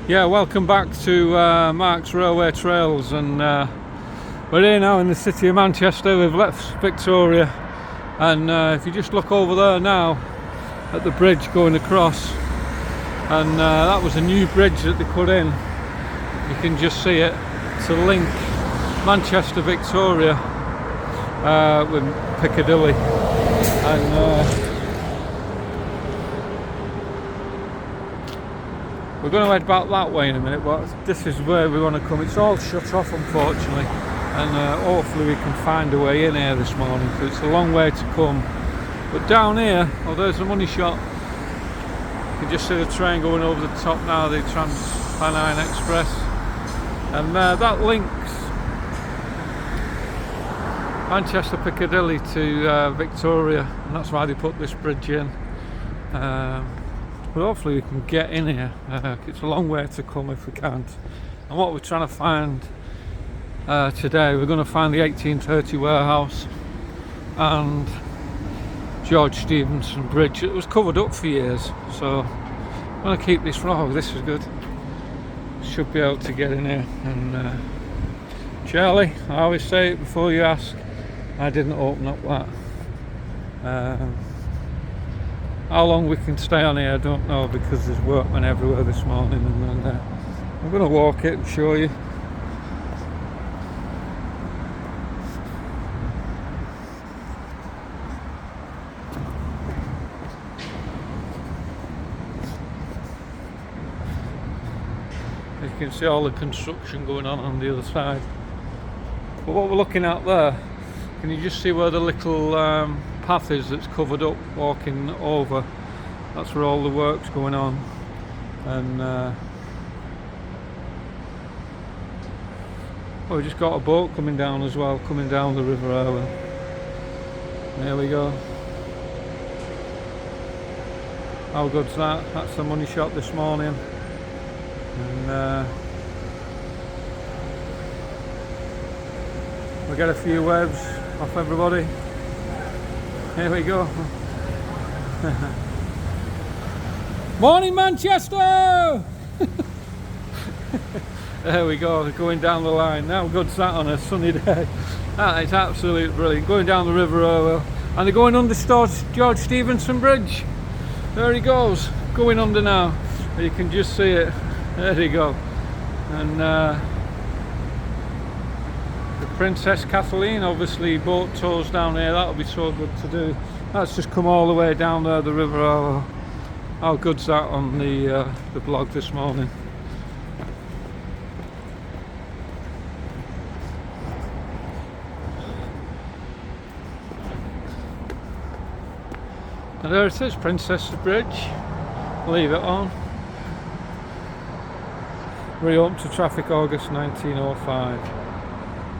Yeah, welcome back to Mark's Railway Trails, and we're here now in the city of Manchester. We've left Victoria, and if you just look over there now at the bridge going across, and that was a new bridge that they put in. You can just see it to link Manchester, Victoria with Piccadilly, and we're going to head back that way in a minute, but this is where we want to come. It's all shut off, unfortunately, and hopefully we can find a way in here this morning, because it's a long way to come. But down here, oh, there's the money shot. You can just see the train going over the top now, the Trans-Pennine Express, and that links Manchester Piccadilly to Victoria, and that's why they put this bridge in. But hopefully we can get in here. It's a long way to come if we can't. And what we're trying to find today, we're going to find the 1830 warehouse and George Stephenson Bridge. It was covered up for years, so I'm going to keep this vlog. This is good. Should be able to get in here. And Charlie, I always say it before you ask, I didn't open up that. How long we can stay on here I don't know, because there's workmen everywhere this morning, and I'm going to walk it and show you. You can see all the construction going on the other side. But what we're looking at there, can you just see where the little path is that's covered up walking over? That's where all the work's going on. And we just got a boat coming down as well, coming down the River Irwell. There we go. How good's that? That's the money shot this morning. And we'll get a few waves off everybody. Here we go. Morning, Manchester! There we go, going down the line. Now good's that on a sunny day. That is absolutely brilliant. Going down the River Irwell, and they're going under George Stephenson Bridge. There he goes, going under now. You can just see it. There you go. And the Princess Kathleen, obviously boat tours down here. That'll be so good to do. That's just come all the way down there, the River Irwell. How good's that on the blog this morning? And there it is, Princess Bridge. Leave it on. Reopened to traffic August 1905.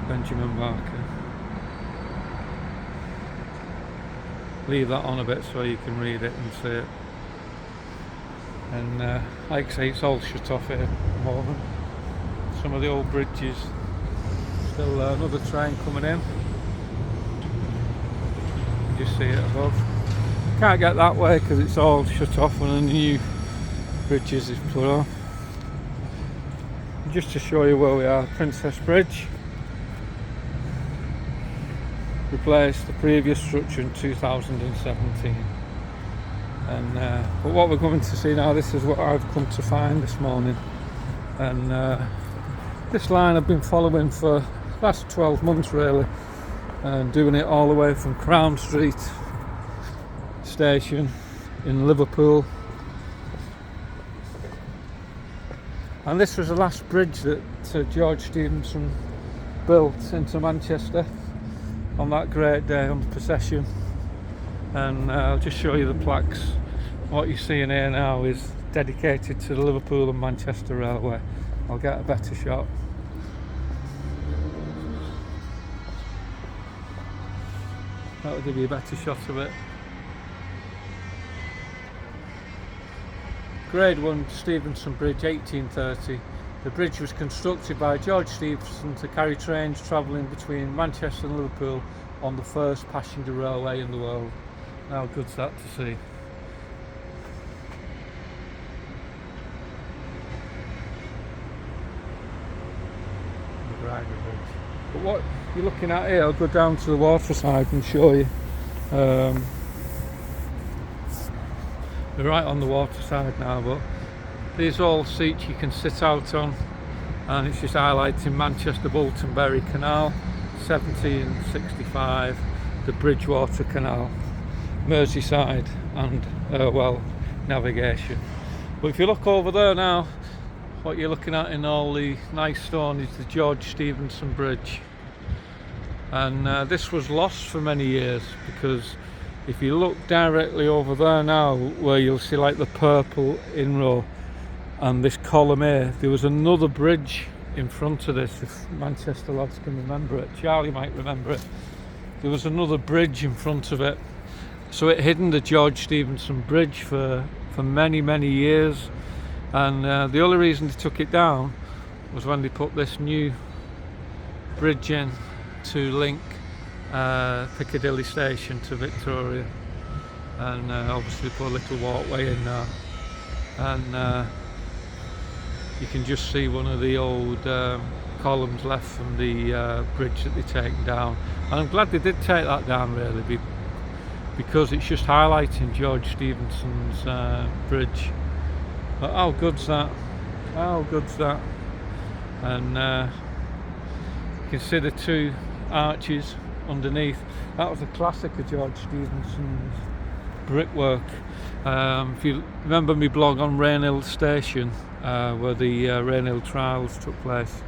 Benjamin Barker. Leave that on a bit so you can read it and see it. And like I say, it's all shut off here at the moment. Some of the old bridges. Still another train coming in. You just see it above. Can't get that way because it's all shut off when the new bridges is put on. Just to show you where we are, Princess Bridge. Replaced the previous structure in 2017. And but what we're going to see now, this is what I've come to find this morning. And this line I've been following for the last 12 months really, and doing it all the way from Crown Street station in Liverpool. And this was the last bridge that George Stephenson built into Manchester on that great day on the procession. And I'll just show you the plaques. What you're seeing here now is dedicated to the Liverpool and Manchester Railway. I'll get a better shot. That'll give you a better shot of it. Grade 1 Stephenson Bridge, 1830. The bridge was constructed by George Stephenson to carry trains travelling between Manchester and Liverpool on the first passenger railway in the world. How good's that to see? behind the bridge. But what you're looking at here, I'll go down to the water side and show you. We're right on the water side now, but these are all seats you can sit out on, and it's just highlighting Manchester Bolton Bury Canal, 1765, the Bridgewater Canal, Merseyside, and well, navigation. But if you look over there now, what you're looking at in all the nice stone is the George Stephenson Bridge, and this was lost for many years, because if you look directly over there now, where you'll see like the purple inrow and this column here, there was another bridge in front of this, if Manchester lads can remember it. Charlie might remember it. There was another bridge in front of it, so it hidden the George Stephenson Bridge for many years, and the only reason they took it down was when they put this new bridge in to link Piccadilly Station to Victoria, and obviously put a little walkway in now, and you can just see one of the old columns left from the bridge that they've taken down, and I'm glad they did take that down, really, because it's just highlighting George Stephenson's bridge. But how good's that? How good's that? And you can see the two arches underneath. That was a classic of George Stephenson's brickwork. If you remember my blog on Rainhill Station, where the Rainhill trials took place,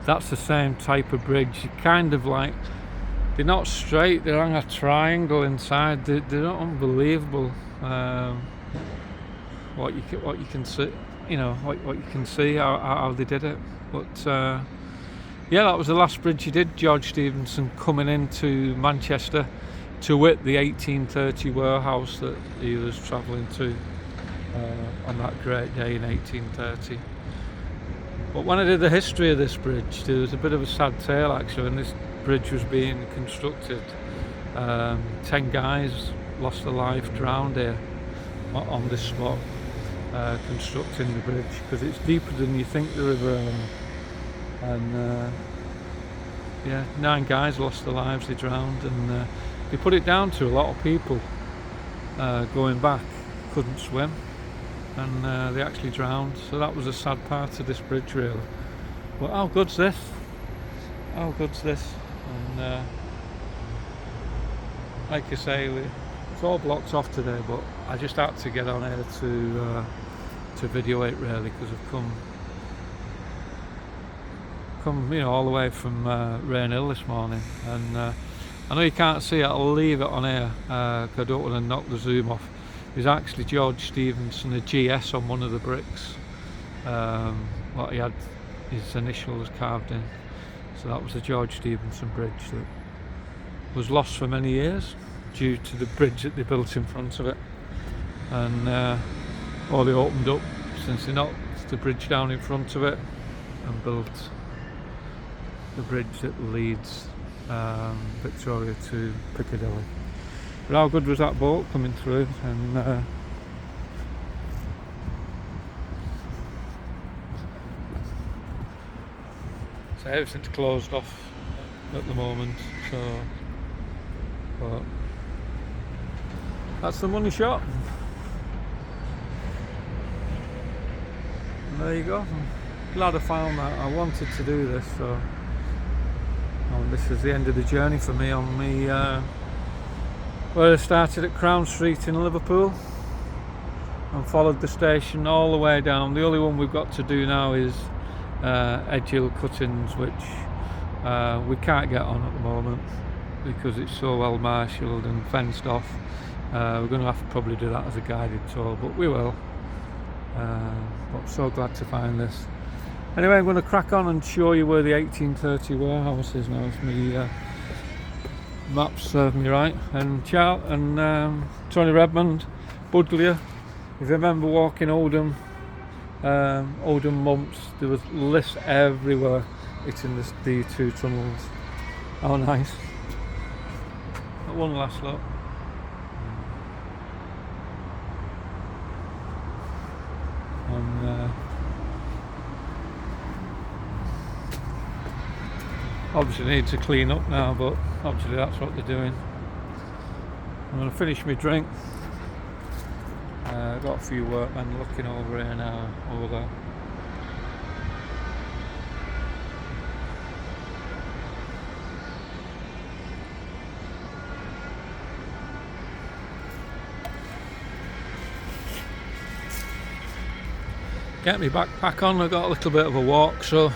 that's the same type of bridge. Kind of like, they're not straight, they're on a triangle inside. They're unbelievable. What you can see, you know, what you can see how they did it. But yeah, that was the last bridge he did, George Stephenson, coming into Manchester, to wit the 1830 warehouse that he was travelling to on that great day in 1830. But when I did the history of this bridge, there was a bit of a sad tale actually. When this bridge was being constructed, 10 guys lost their life, drowned here on this spot, constructing the bridge, because it's deeper than you think, the river. And yeah, 9 guys lost their lives, they drowned, and they put it down to a lot of people going back couldn't swim, and they actually drowned. So that was a sad part of this bridge, really. But how good's this? How good's this? And like I say, it's all blocked off today, but I just had to get on here to video it, really, because I've come you know, all the way from Rainhill this morning, and I know you can't see it. I'll leave it on here because I don't want to knock the zoom off. There's actually George Stephenson, a GS, on one of the bricks. What he had his initials carved in. So that was the George Stephenson Bridge that was lost for many years due to the bridge that they built in front of it, and they opened up since they knocked the bridge down in front of it and built the bridge that leads Victoria to Piccadilly. But how good was that boat coming through? And so everything's closed off at the moment, so but that's the money shot. And there you go. I'm glad I found that. I wanted to do this, so this is the end of the journey for me on me where I started at Crown Street in Liverpool and followed the station all the way down. The only one we've got to do now is Edge Hill Cuttings, which we can't get on at the moment because it's so well marshalled and fenced off. We're going to have to probably do that as a guided tour, but we will. But I'm so glad to find this. Anyway, I'm going to crack on and show you where the 1830 warehouse is now. If my maps serve me right. And Tony Redmond, Budlia. If you remember walking Oldham Mumps, there was lists everywhere hitting the two tunnels. How nice. Got one last look. And Obviously need to clean up now, but obviously that's what they're doing. I'm going to finish my drink. Got a few workmen looking over here now, over there. Get my backpack on. I got a little bit of a walk, so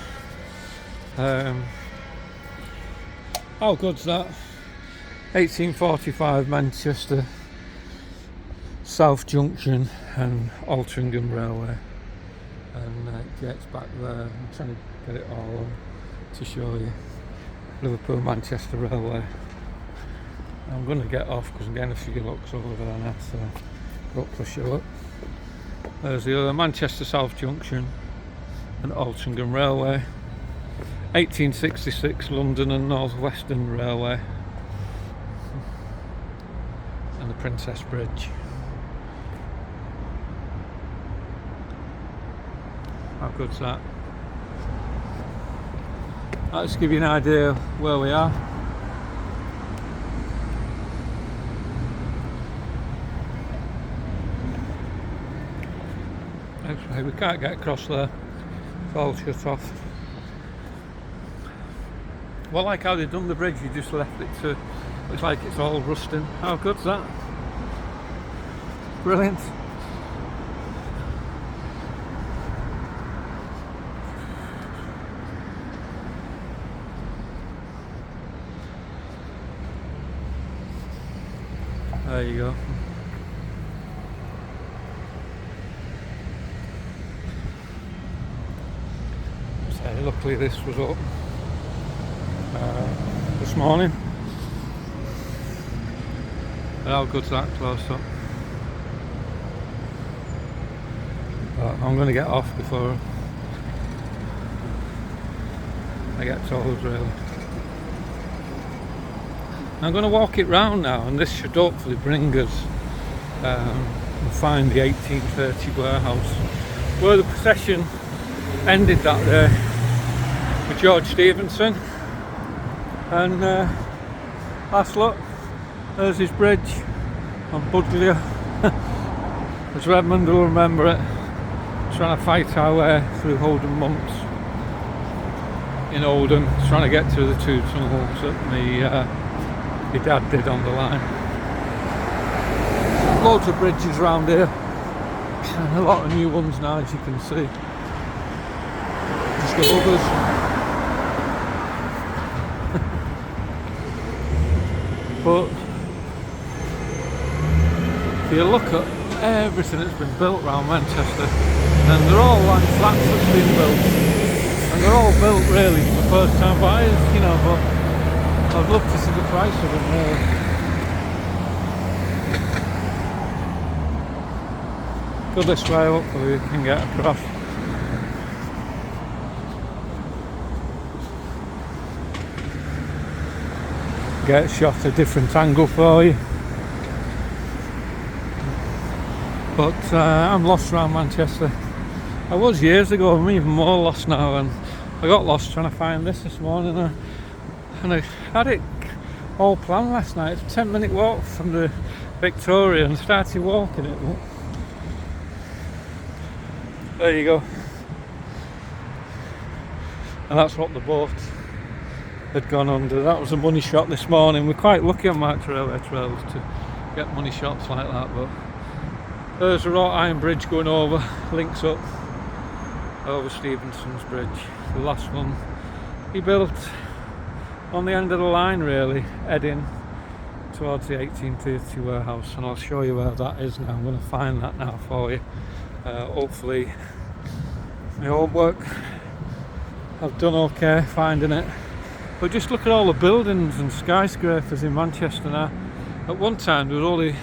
how good's that? 1845 Manchester South Junction and Altrincham Railway, and it gets back there. I'm trying to get it all on to show you. Liverpool Manchester Railway. I'm going to get off because I'm getting a few looks over there now, so hopefully show up. There's the other Manchester South Junction and Altrincham Railway. 1866 London and North Western Railway, and the Princess Bridge. How good's that? I'll just give you an idea where we are. Actually, we can't get across there. It's all shut off. Well, like how they've done the bridge, you just left it to, looks like it's all rusting. How good's that? Brilliant. There you go. So luckily this was up this morning. But how good's that close up? But I'm going to get off before I get told, really. I'm going to walk it round now, and this should hopefully bring us and find the 1830 warehouse where the procession ended that day with George Stevenson. And last look, there's his bridge on Budlia. As Redmond will remember it, trying to fight our way through Oldham months in Oldham, trying to get to the two tunnels that my dad did on the line. Loads of bridges around here, and a lot of new ones now, as you can see. Just the others. But if you look at everything that's been built around Manchester, and they're all like flats that's been built, and they're all built really for first time buyers, you know, but I'd love to see the price of them really. Go this way, hopefully we can get across. Get a shot a different angle for you. But I'm lost around Manchester. I was years ago, I'm even more lost now, and I got lost trying to find this morning, and I had it all planned last night. It's a 10-minute walk from the Victoria, and started walking it. There you go. And that's what the boat had gone under. That was a money shot this morning. We're quite lucky on March Railway Trails to get money shots like that, but there's a wrought iron bridge going over, links up over Stevensons Bridge. The last one he built on the end of the line, really, heading towards the 1830 warehouse, and I'll show you where that is now. I'm going to find that now for you. Hopefully my homework, I've done okay finding it. But just look at all the buildings and skyscrapers in Manchester now. At one time there was only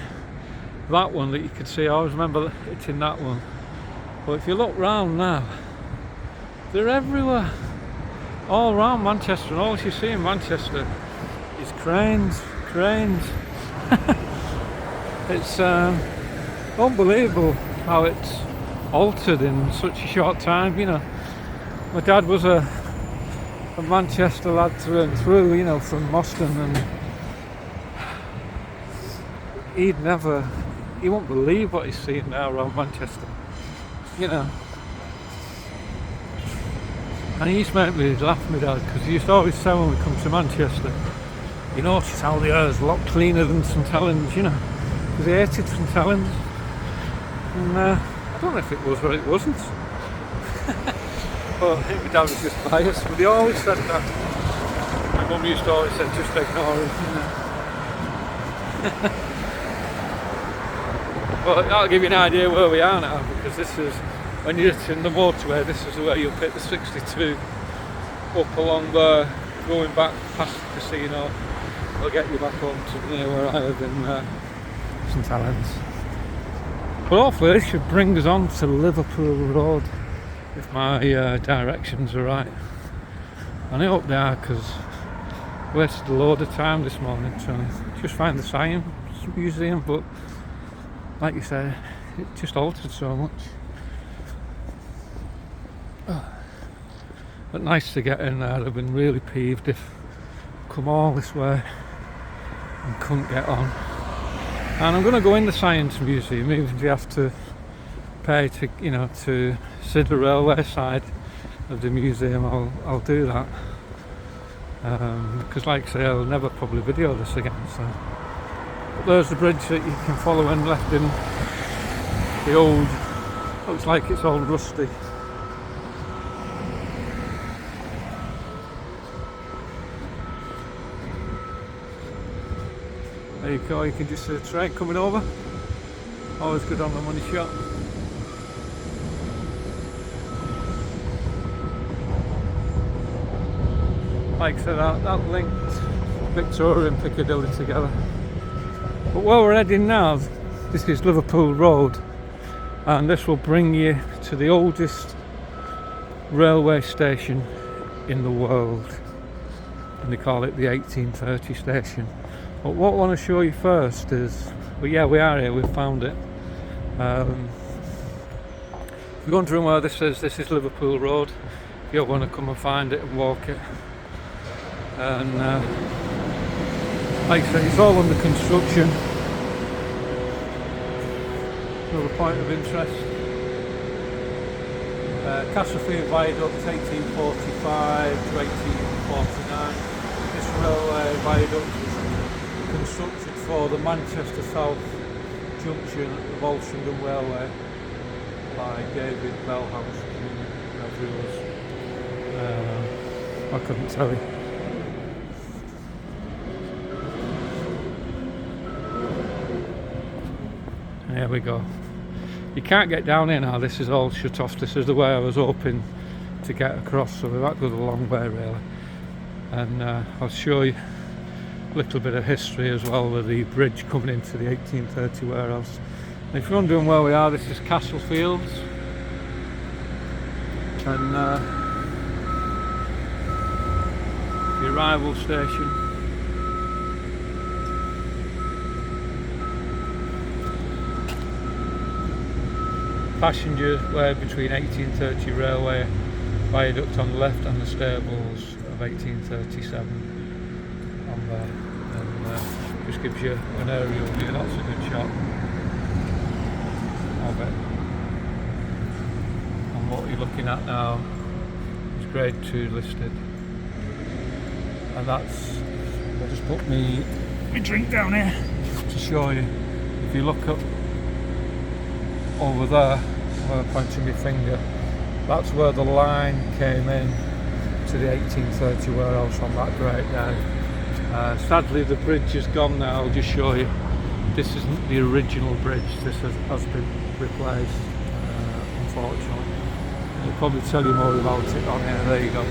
that one that you could see. I always remember it in that one. But if you look round now, they're everywhere. All around Manchester, and all you see in Manchester is cranes. It's unbelievable how it's altered in such a short time, you know. My dad was a a Manchester lad through and through, you know, from Moston, and he won't believe what he's seeing now around Manchester, you know. And he used to make me laugh, my dad, because he used to always say when we come to Manchester, you notice how the air's a lot cleaner than St Helens, you know, because he hated St Helens. And I don't know if it was or it wasn't. But I think my dad was just biased, but he always said that. My mum used to always say, just ignore him, you know. But that'll give you an idea where we are now, because this is, when you're in the motorway, this is where you'll pick the 62 up along there, going back past the casino. It'll get you back home to near where I live in St Helens. But hopefully this should bring us on to Liverpool Road, if my directions are right. And I hope they are, because I wasted a load of time this morning trying to just find the Science Museum, but like you say, it just altered so much. But nice to get in there. I've been really peeved if I come all this way and couldn't get on. And I'm going to go in the Science Museum, even if you have to pay to, you know, to see the railway side of the museum. I'll do that, because like I say, I'll never probably video this again. So but there's the bridge that you can follow and left in the old, looks like it's all rusty. There you go, you can just see the train coming over. Always good on the money shot. Like I said, that linked Victoria and Piccadilly together. But where we're heading now, this is Liverpool Road, and this will bring you to the oldest railway station in the world, and they call it the 1830 station. But what I want to show you first is, well, yeah, we are here, we've found it. If you're wondering where this is Liverpool Road. If you want to come and find it and walk it. And like I said, it's all under construction. Another point of interest. Castlefield Viaduct, 1845 to 1849. This railway viaduct was constructed for the Manchester South junction at the Volshington Railway by David Bellhouse, whoever he was. I couldn't tell you. There we go. You can't get down here now, this is all shut off. This is the way I was hoping to get across, so we've had to go the long way really. And I'll show you a little bit of history as well with the bridge coming into the 1830 warehouse. And if you're wondering where we are, this is Castle Fields. And the arrival station. Passengers way between 1830 railway viaduct on the left and the stables of 1837 on there, and just gives you an aerial view. That's a good shot of it. And what you're looking at now is grade 2 listed, and that's, I'll just put me drink down here to show you. If you look up over there where I'm pointing my finger, that's where the line came in to the 1830 warehouse on that breakdown. Sadly the bridge is gone now. I'll just show you, this isn't the original bridge, this has been replaced, unfortunately. I'll probably tell you more about it on here. There you go.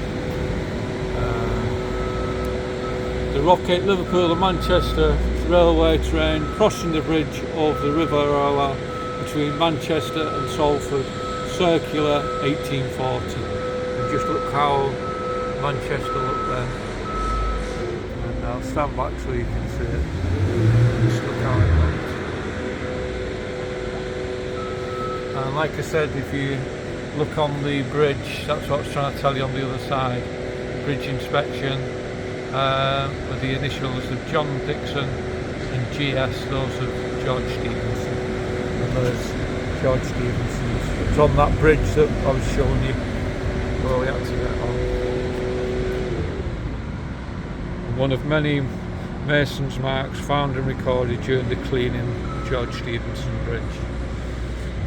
The Rocket, Liverpool and Manchester railway train crossing the bridge over the River Orla between Manchester and Salford, circular 1840. And just look how Manchester looked there. And I'll stand back so you can see it. Just look how it looked. And like I said, if you look on the bridge, that's what I was trying to tell you on the other side. bridge inspection with the initials of John Dixon and GS, those of George Stevenson. And there's George Stevenson's. It's on that bridge that I was showing you where we had to get on. One of many mason's marks found and recorded during the cleaning of George Stephenson Bridge.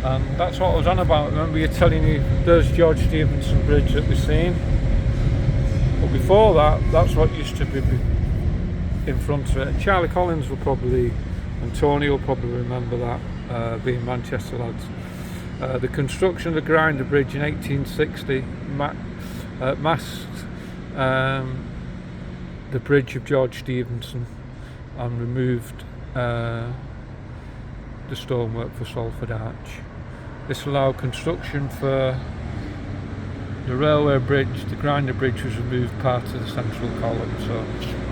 And that's what I was on about. Remember you telling me there's George Stephenson Bridge that we've seen? But before that, that's what used to be in front of it. Charlie Collins will probably, and Tony will probably remember that, being Manchester lads. The construction of the Grinder Bridge in 1860 masked the bridge of George Stephenson and removed the stonework for Salford Arch. This allowed construction for the railway bridge. The Grinder Bridge was removed part of the central column, so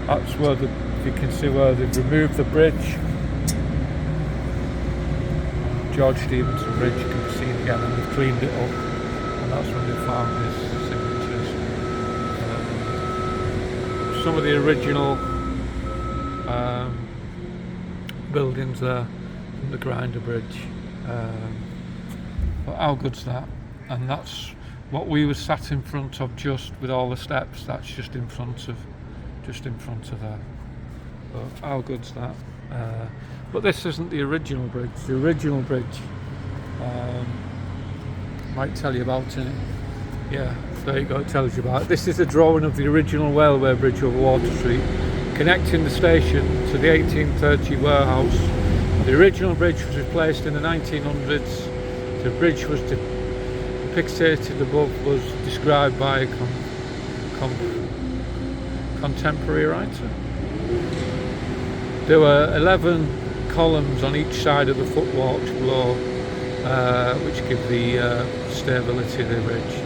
that's where if you can see where they've removed the bridge, George Stephenson Bridge, you can see it again, and they've cleaned it up, and that's when they found his signatures. Some of the original buildings there from the Grinder Bridge. But how good's that? And that's what we were sat in front of, just with all the steps. That's just in front of there. But how good's that? But this isn't the original bridge. The original bridge, might tell you about it. Yeah, there you go, it tells you about it. This is a drawing of the original railway bridge over Water Street, connecting the station to the 1830 warehouse. The original bridge was replaced in the 1900s. The bridge was depicted above was described by a contemporary writer. There were 11 columns on each side of the footwalks below, which give the stability of the bridge.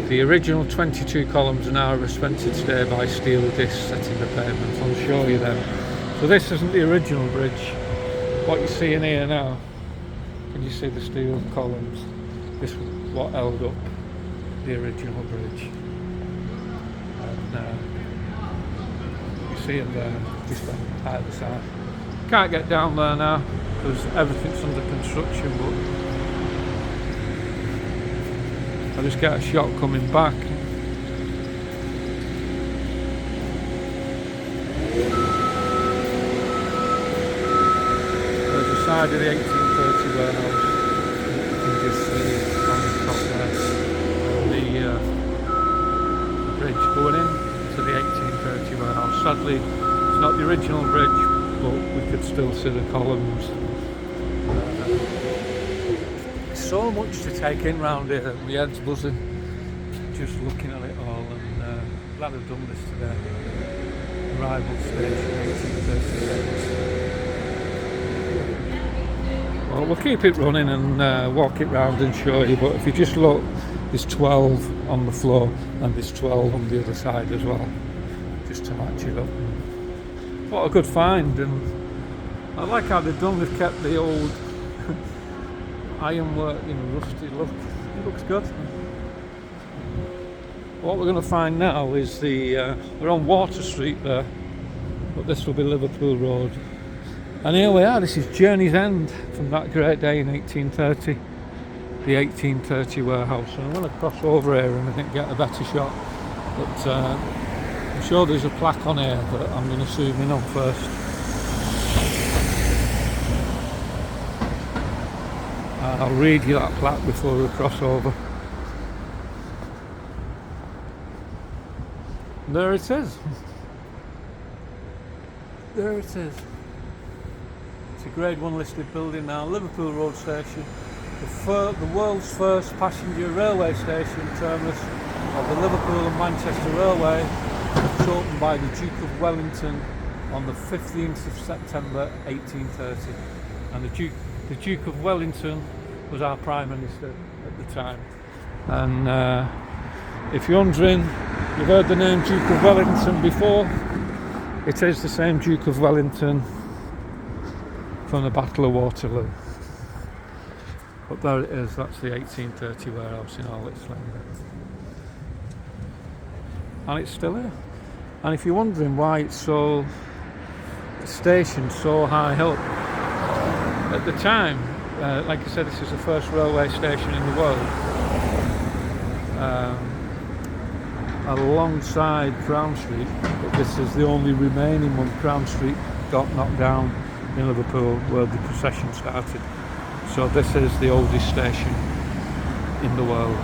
The original 22 columns are now suspended today by steel discs set in the pavement. I'll show you them. So this isn't the original bridge. What you see in here now, can you see the steel columns? This was what held up the original bridge. And you see it there, just on either side. Can't get down there now because everything's under construction, but I just get a shot coming back. There's the side of the 1830 warehouse. You can just see on the top there the bridge going in to the 1830 warehouse. Sadly, it's not the original bridge, but we could still see the columns. So much to take in round here, my head's buzzing just looking at it all, and glad I've done this today. Arrival station 1836. Well, we'll keep it running and walk it round and show you, but if you just look, there's 12 on the floor and there's 12 on the other side as well, just to match it up. What a good find, and I like how they've done, they've kept the old ironwork in rusty look. It looks good. What we're going to find now is we're on Water Street there, but this will be Liverpool Road. And here we are, this is Journey's End from that great day in 1830, the 1830 warehouse. And I'm going to cross over here and I think get a better shot. But I'm sure there's a plaque on here that I'm going to zoom in on first. I'll read you that plaque before we cross over. There it is. There it is. It's a Grade 1 listed building now, Liverpool Road Station, the world's first passenger railway station terminus of the Liverpool and Manchester Railway. It was opened by the Duke of Wellington on the 15th of September 1830. And the Duke of Wellington was our Prime Minister at the time. And if you're wondering, you've heard the name Duke of Wellington before. It is the same Duke of Wellington from the Battle of Waterloo. But there it is, that's the 1830 warehouse in all its splendour. and it's still here. And if you're wondering why it's so, the station's so high up, at the time, like I said, this is the first railway station in the world, alongside Crown Street, but this is the only remaining one. Crown Street got knocked down in Liverpool where the procession started, so this is the oldest station in the world.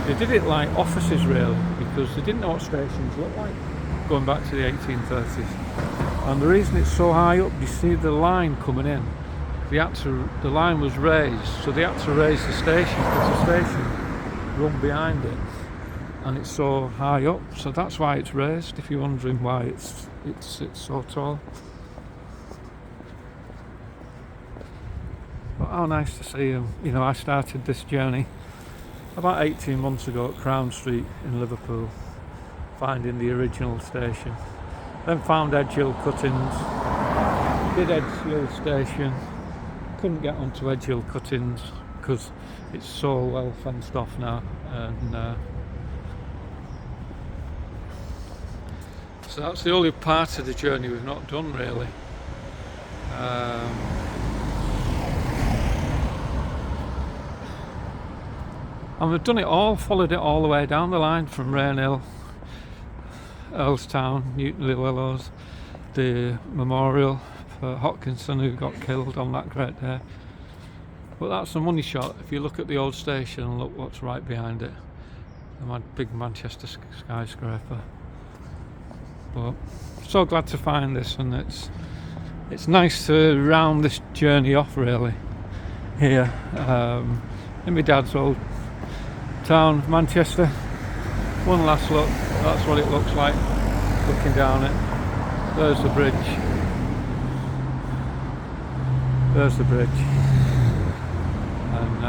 They did it like offices really, because they didn't know what stations looked like going back to the 1830s. And the reason it's so high up, you see the line coming in, the line was raised, so they had to raise the station because the station run behind it, and it's so high up, so that's why it's raised, if you're wondering why it's so tall. But how nice to see them. You know, I started this journey about 18 months ago at Crown Street in Liverpool, finding the original station, then found Edge Hill Cuttings, did Edge Hill Station, couldn't get onto Edge Hill Cuttings because it's so well fenced off now, and so that's the only part of the journey we've not done really. And we've done it all, followed it all the way down the line from Rainhill, Earlstown, Newton-le-Willows, the memorial for Hopkinson who got killed on that great day. But that's a money shot if you look at the old station and look what's right behind it. The big Manchester skyscraper. But so glad to find this, and it's nice to round this journey off really here in my dad's old town of Manchester. One last look, that's what it looks like looking down it. There's the bridge, and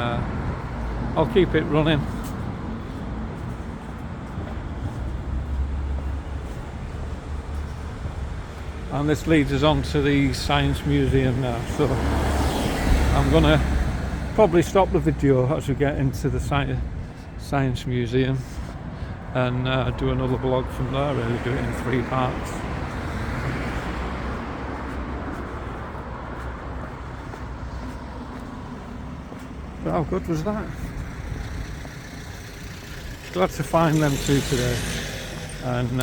I'll keep it running. And this leads us on to the Science Museum now, so I'm gonna probably stop the video as we get into the Science Museum and do another vlog from there, really do it in 3 parts. But how good was that? Glad to find them two today, and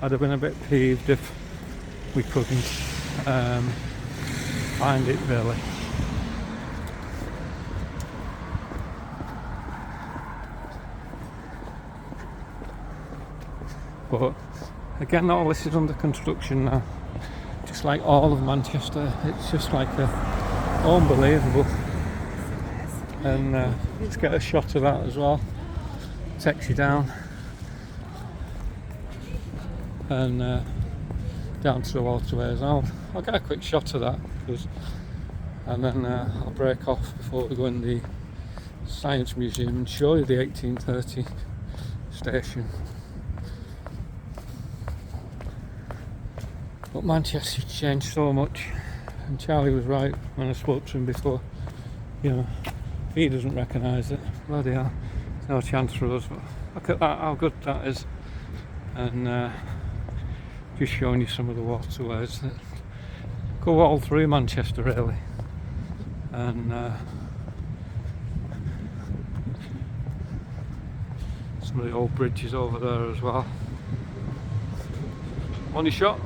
I'd have been a bit peeved if we couldn't find it really. But again, all this is under construction now, just like all of Manchester. It's just like unbelievable. And let's get a shot of that as well. Takes you down and down to the waterways. I'll get a quick shot of that, and then I'll break off before we go in the Science Museum and show you the 1830 station. But Manchester's changed so much, and Charlie was right when I spoke to him before. You know, if he doesn't recognise it, bloody hell, there's no chance for us. But look at that, how good that is. And just showing you some of the waterways that go all through Manchester really. And some of the old bridges over there as well. Money shot.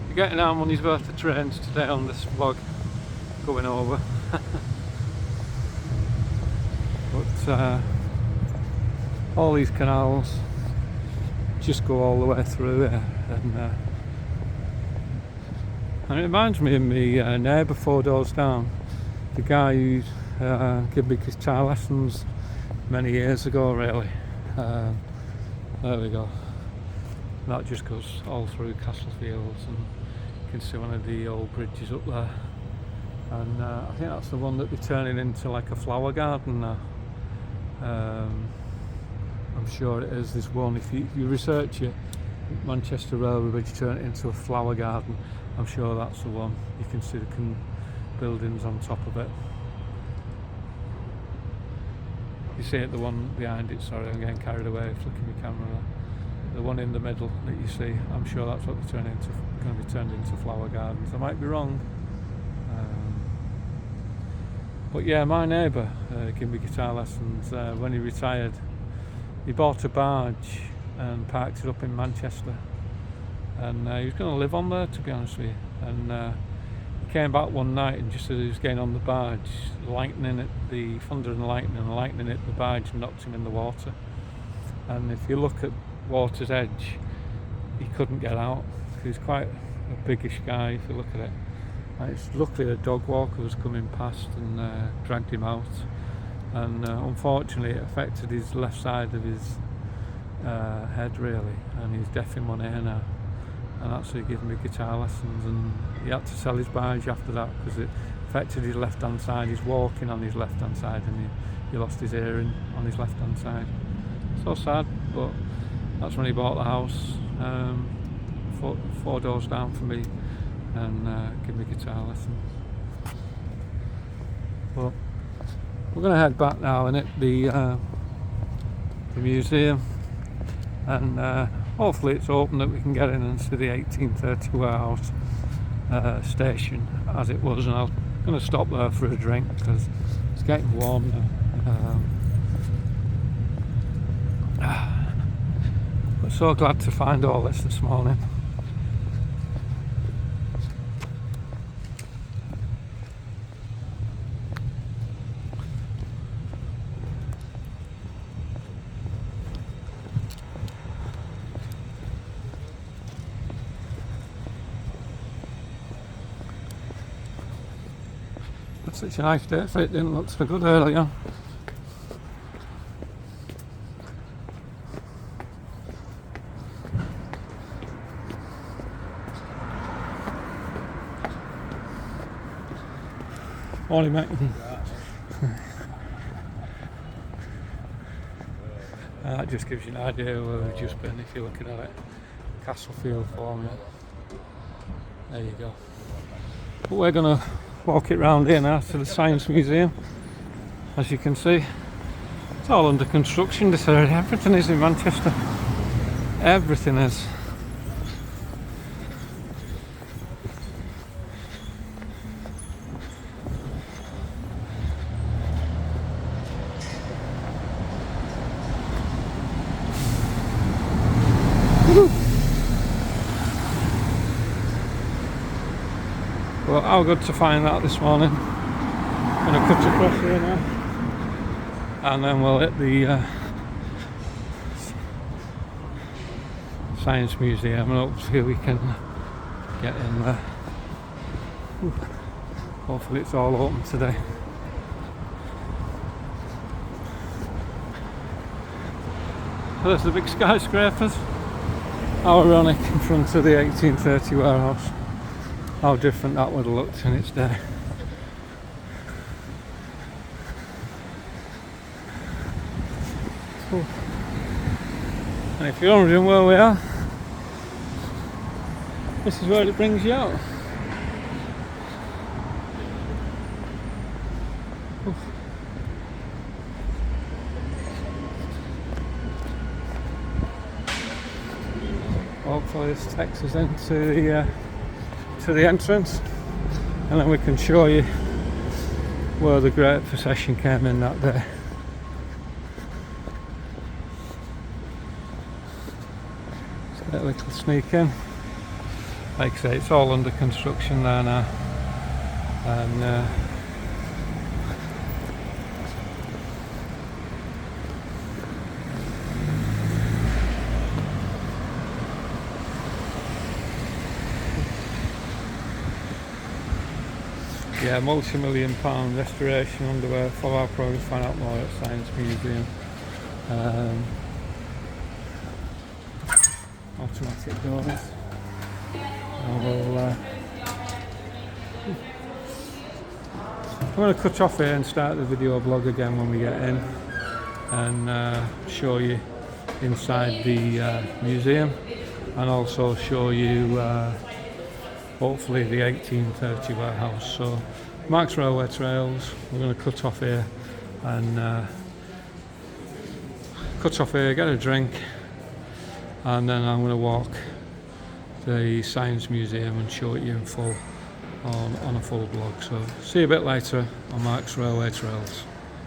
You're getting our money's worth of trains today on this vlog going over. But all these canals just go all the way through here, and it reminds me of my neighbour 4 doors down, the guy who gave me guitar lessons many years ago really. There we go, that just goes all through Castlefields, and you can see one of the old bridges up there, and I think that's the one that they're turning into like a flower garden now. I'm sure it is. This one, if you research it, Manchester Railway Bridge, turn it into a flower garden, I'm sure that's the one. You can see the buildings on top of it. You see it, the one behind it, sorry, I'm getting carried away, flicking my camera there. The one in the middle that you see, I'm sure that's what they're going to be turned into flower gardens. I might be wrong. But yeah, my neighbour gave me guitar lessons when he retired. He bought a barge and parked it up in Manchester, and he was going to live on there, to be honest with you. And he came back one night, and just as he was getting on the barge, thunder and lightning hit the barge and knocked him in the water. And if you look at water's edge, he couldn't get out. He's quite a biggish guy if you look at it. Luckily a dog walker was coming past and dragged him out, and unfortunately it affected his left side of his head really, and he's deaf in one ear now, and actually giving me guitar lessons, and he had to sell his barge after that because it affected his left hand side. He's walking on his left hand side, and he lost his hearing on his left hand side. So sad, but that's when he bought the house, four doors down from me, and give me guitar lessons. But we're going to head back now and hit the museum, and hopefully it's open that we can get in and see the 1830 warehouse station as it was, and I'm going to stop there for a drink because it's getting warm now. But so glad to find all this morning. It's such a nice day, so it didn't look so good earlier. Morning, mate. That just gives you an idea where we've just been if you're looking at it. Castlefield Forum. There you go. But we're going to walk it round here now to the Science Museum. As you can see, it's all under construction, this area. Everything is in Manchester. Everything is. Well, how good to find that this morning. I'm going to cut across here now, and then we'll hit the Science Museum, and hopefully we can get in there. Hopefully it's all open today. So there's the big skyscrapers. How ironic, in front of the 1830 warehouse. How different that would have looked in its day. Cool. And if you're wondering where we are, this is where it brings you out. Oof. Hopefully this takes us into the entrance, and then we can show you where the Great Procession came in that day. Let's get a little sneak in. Like I say, it's all under construction there now, and yeah, multi-million pound restoration underway. For our progress, find out more at Science Museum. Automatic doors. I'm going to cut off here and start the video blog again when we get in, and show you inside the museum, and also show you hopefully the 1830 warehouse. So Marks Railway Trails, we're going to cut off here and cut off here, get a drink, and then I'm going to walk the Science Museum and show it you in full on a full blog. So see you a bit later on Mark's Railway Trails.